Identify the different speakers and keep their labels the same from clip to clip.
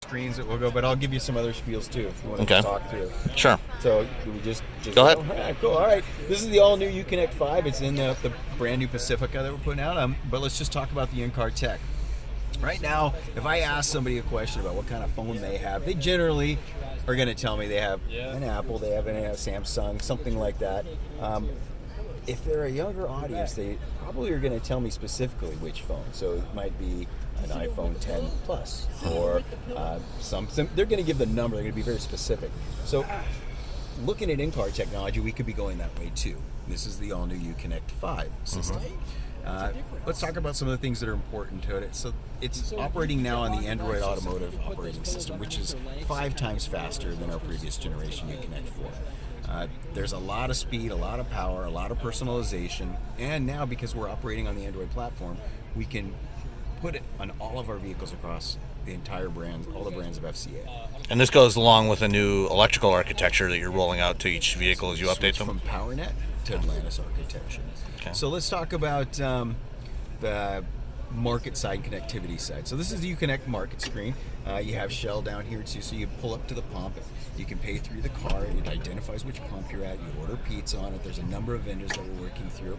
Speaker 1: screens that we'll go, but I'll give you some other spiels too if you want to talk through.
Speaker 2: Sure.
Speaker 1: So do we just
Speaker 2: go ahead?
Speaker 1: Yeah, cool. All right. This is the all-new Uconnect 5. It's in the brand new Pacifica that we're putting out. But let's just talk about the in-car tech. Right now, if I ask somebody a question about what kind of phone they have, they generally are going to tell me they have an Apple, they have a Samsung, something like that. If they're a younger audience, they probably are going to tell me specifically which phone. So it might be an iPhone 10 Plus, or some. They're going to give the number. They're going to be very specific. So looking at in-car technology, we could be going that way too. This is the all-new Uconnect 5 system. Let's talk about some of the things that are important to it. So it's operating now on the Android Automotive operating system, which is 5 times faster than our previous generation Uconnect 4. There's a lot of speed, a lot of power, a lot of personalization, and now because we're operating on the Android platform, we can put it on all of our vehicles across the entire brand, all the brands of FCA.
Speaker 2: And this goes along with a new electrical architecture that you're rolling out to each vehicle as you update them?
Speaker 1: From PowerNet to Atlantis architecture. Okay. So let's talk about the market side connectivity side. So this is the Uconnect market screen. You have Shell down here too, so you pull up to the pump. You can pay through the car. It identifies which pump you're at. You order pizza on it. There's a number of vendors that we're working through.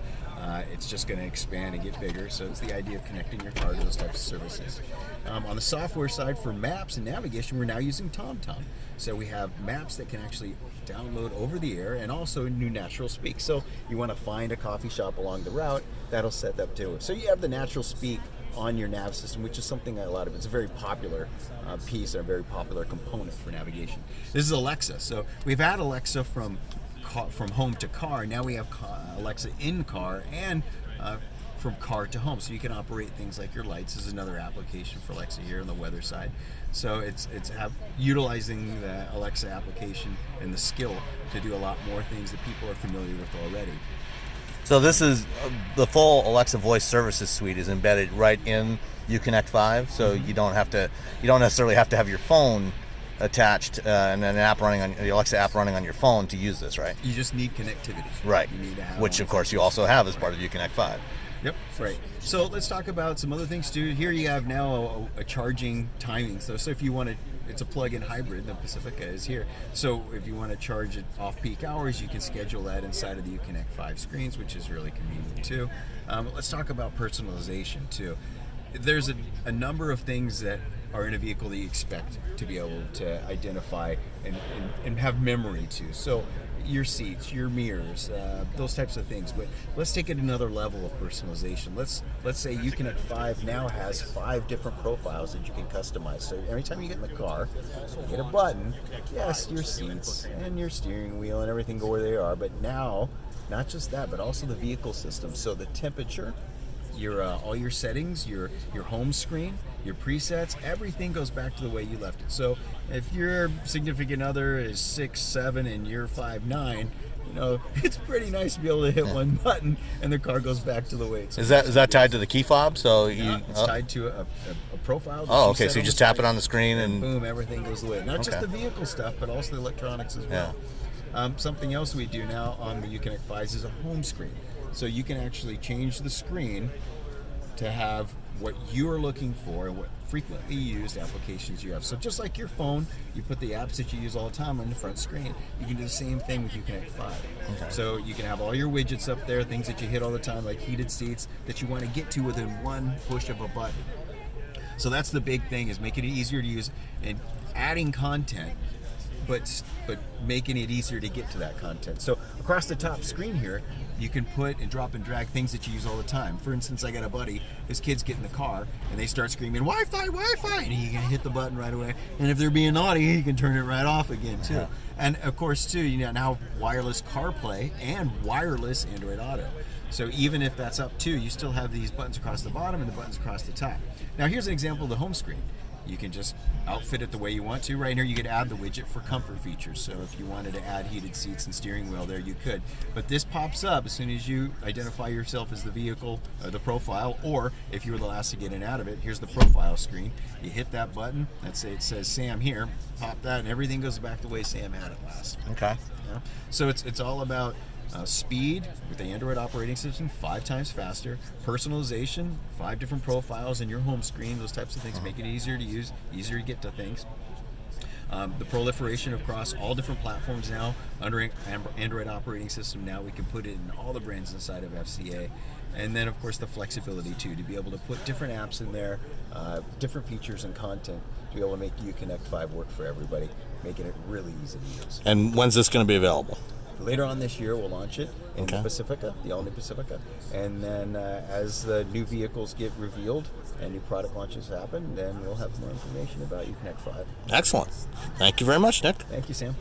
Speaker 1: It's just going to expand and get bigger. So it's the idea of connecting your car to those types of services. On the software side for maps and navigation, we're now using TomTom. So we have maps that can actually download over the air, and also new natural speak. So you want to find a coffee shop along the route, that'll set that to it. So you have the natural speak on your nav system, which is something it's a very popular piece, or a very popular component for navigation. This is Alexa. So we've had Alexa from home to car. Now we have Alexa in car and from car to home. So you can operate things like your lights. This is another application for Alexa here on the weather side. So it's utilizing the Alexa application and the skill to do a lot more things that people are familiar with already.
Speaker 2: So this is the full Alexa voice services suite is embedded right in Uconnect 5. So you don't necessarily have to have your phone attached and an app running on the Alexa app running on your phone to use this, right?
Speaker 1: You just need connectivity.
Speaker 2: Right.
Speaker 1: You need to have
Speaker 2: which of course you also have as part of Uconnect 5.
Speaker 1: Yep, right. So let's talk about some other things too. Here you have now a charging timing. So if you want to, it's a plug-in hybrid. The Pacifica is here. So if you want to charge it off-peak hours, you can schedule that inside of the Uconnect 5 screens, which is really convenient too. Let's talk about personalization too. There's a number of things that are in a vehicle that you expect to be able to identify and have memory to. So your seats, your mirrors, those types of things. But let's take it another level of personalization. Let's say Uconnect 5 now has 5 different profiles that you can customize. So every time you get in the car, you hit a button. Yes, your seats and your steering wheel and everything go where they are. But now, not just that, but also the vehicle system. So the temperature, your all your settings, your home screen, your presets, everything goes back to the way you left it. So if your significant other is 6'7" and you're 5'9", it's pretty nice to be able to hit one button and the car goes back to the way it's supposed to be.
Speaker 2: Is that tied to the key fob? So
Speaker 1: it's tied to a profile.
Speaker 2: Oh, okay. So you just tap it on the screen and
Speaker 1: boom, everything goes away. Not just the vehicle stuff, but also the electronics as well. Yeah. Something else we do now on the Uconnect 5s is a home screen. So you can actually change the screen to have what you are looking for and what frequently used applications you have. So just like your phone, you put the apps that you use all the time on the front screen. You can do the same thing with Uconnect 5. Okay. So you can have all your widgets up there, things that you hit all the time, like heated seats, that you want to get to within one push of a button. So that's the big thing, is making it easier to use and adding content, but making it easier to get to that content. So across the top screen here, you can put and drop and drag things that you use all the time. For instance, I got a buddy, his kids get in the car and they start screaming, Wi-Fi, Wi-Fi, and he can hit the button right away. And if they're being naughty, he can turn it right off again too. Yeah. And of course too, now wireless CarPlay and wireless Android Auto. So even if that's up too, you still have these buttons across the bottom and the buttons across the top. Now here's an example of the home screen. You can just outfit it the way you want to. Right here you could add the widget for comfort features. So if you wanted to add heated seats and steering wheel there, you could. But this pops up as soon as you identify yourself as the vehicle, or the profile, or if you were the last to get in and out of it, here's the profile screen. You hit that button, let's say it says Sam here, pop that, and everything goes back the way Sam had it last.
Speaker 2: Okay.
Speaker 1: So it's all about Speed with the Android operating system, 5 times faster. Personalization, 5 different profiles in your home screen. Those types of things make it easier to use, easier to get to things. The proliferation across all different platforms now under Android operating system. Now we can put it in all the brands inside of FCA. And then, of course, the flexibility, too, to be able to put different apps in there, different features and content to be able to make Uconnect 5 work for everybody, making it really easy to use.
Speaker 3: And when's this going to be available?
Speaker 1: Later on this year, we'll launch it in the Pacifica, the all-new Pacifica. And then as the new vehicles get revealed and new product launches happen, then we'll have more information about Uconnect 5.
Speaker 3: Excellent. Thank you very much, Nick.
Speaker 1: Thank you, Sam.